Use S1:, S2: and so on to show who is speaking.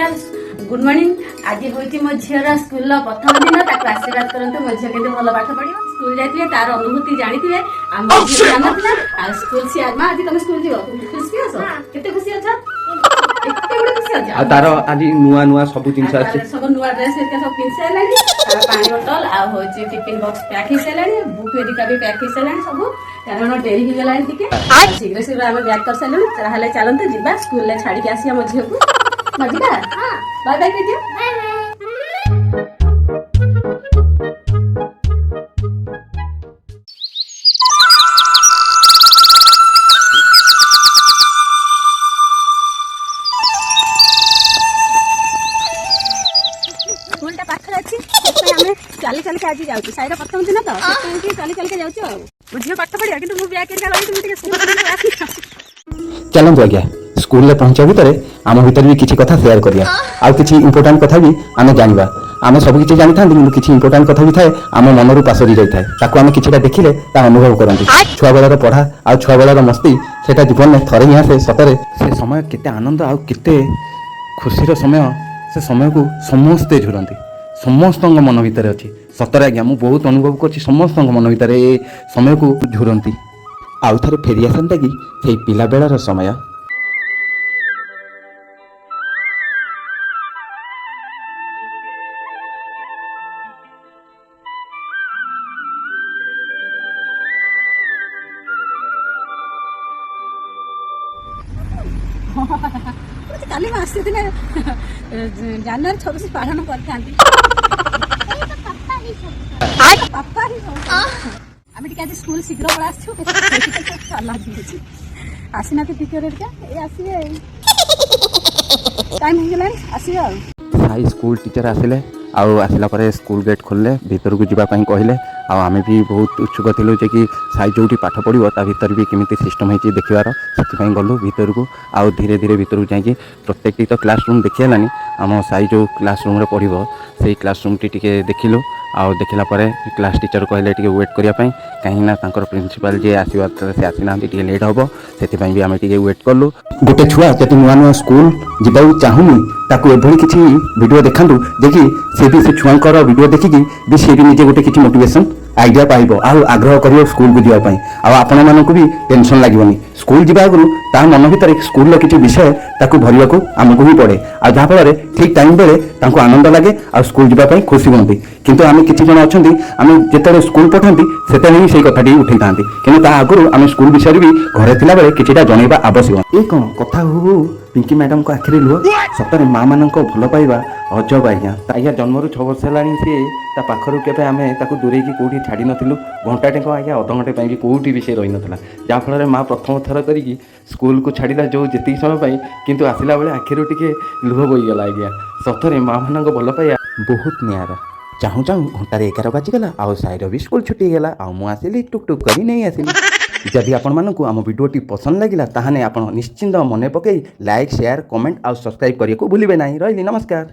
S1: Good morning. आज हूँ मो झीर स्कूल प्रथम दिन आशीर्वाद करते मो झी के भल पाठ पढ़ स्कूल जाइए तार अनुभूति जानते आम झील जान ना स्कूल सी आज तुम स्कूल जीव खुशी अस के खुशी अच्छा
S2: तार आज नुआ नुआ सब जिन
S1: सब नुआ ड्रेस सब पिंधि सारे पानी बोतल आउ टिफिन बॉक्स पैक हो सारे बुक हेरिका भी पैक हो सारे सब कारण डेरी हो गला शीघ्र शीघ्र आम बैक कर सारे चलते जा स्कूल छाड़ी आसिया मो झील को मजा बाय बाय कह दियो स्कूलटा पाखर अच्छी चली चल के आज जाऊँ साइड प्रथम दिन तो चली चल के जाऊँ झील पाठ पढ़िया कि बैग
S2: चलते आज्ञा स्कूल में पहुंचा भितर आम भीतर भी किसी कथा शेयर करिया आउ किसी इंपोर्टाट कथा भी आम जानवा आम सब किसी जानी था किसी इंपोर्टाट कथा भी थाए आम मनरू पासरी जाए ताकू आम किसी देखिले अनुभव करती छुआ बेलार पढ़ा आ छुआ बेलार मस्ती से जीवन में थरे ही आसे सतरे से समय केते आनंद आउ केते खुशीर समय से समय को समस्ते झुरती समस्त मन भितर अच्छी सतरे आज्ञा मुझे बहुत अनुभव कर समस्त मन भितर ए समय को झुरती आउ थे फेरी आसता कि से पिला बेलार समय
S1: काली आसी दिन जनवरी 26 पालन कर स्कूल शीघ्र पड़ा आसना टीचर आसवे टाइम हो आसवे
S2: साई स्कूल टीचर आसिले आसला पर स्कूल गेट खोलले भीतर को जावाई कहले आमे भी बहुत उत्सुक थिलु जे कि साई जो पाठ पढ़ो ता भीतर भी केमिति सिस्टम होती देखार से गलु भीतर को आउ धीरे धीरे भीतर को जाकि प्रत्येक तो क्लासरूम देखिलानी आम साई जो क्लासरूम पढ़ो से क्लासरूम टी देखिलु आउ देखला क्लास टीचर कहले टिके वेट करने कहीं प्रिंसिपल जी आसवा से आसीना लेट हम से भी आम वेट कलु गोटे छुआ जब नुआ नुआ स्कूल जावाक चाहूनी ताकू एभली किसी वीडियो देखा देखि से भी से छुआंकर वीडियो देखिकी भी सी भी निजे गोटे किसी मोटिवेशन आइडिया पाइब आग्रह कर स्कूल को जावाई आपण मानक भी टेंशन लगे स्कूल जावा आगु ता मन भर स्कूल किसी विषय ताकू भरवा को आमको भी पड़े आ जहाँफल ठीक टाइम बेले आनंद लगे आ स्कूल जावाई खुशी हमें किंतु आम किसी जन अच्छा आम जो स्कूल पठाती से ही से कथाटी उठे था कि आगुरी आम स्कूल विषय भी घरे थिला बेले किछिटा जनइबा आवश्यक ये कौन कथा हो पिंकी मैडम को आखिरी लुह सतरे माँ मान भल पाइबा अजब आज्ञा आज्ञा जन्मरू 6 वर्ष है सी पाखर के आम दूरे की कौटी छाड़ी नु घंटा टेक आज्ञा अधघंटे भी कौटी भी से रही नाला जहाँफल माँ प्रथम थर कर स्कूल को छाड़ा जो जी समय किंतु आसला बेले आखिर टे लुह बोईगला आज्ञा सतरे माँ मान भल पाइबा बहुत निरा चाहूँ चाहूँ घंटे 11 बाजिगला आउ साइड भी स्कूल छुट्टी गला आसली टुक टुक कर नहीं आसली जदि आपण मानकु आम वीडियोटी पसंद लगिला ताहाने आपण निश्चिंत मन पकई लाइक शेयर कमेंट और सब्सक्राइब करने को भूलिबे नहीं। रही नमस्कार।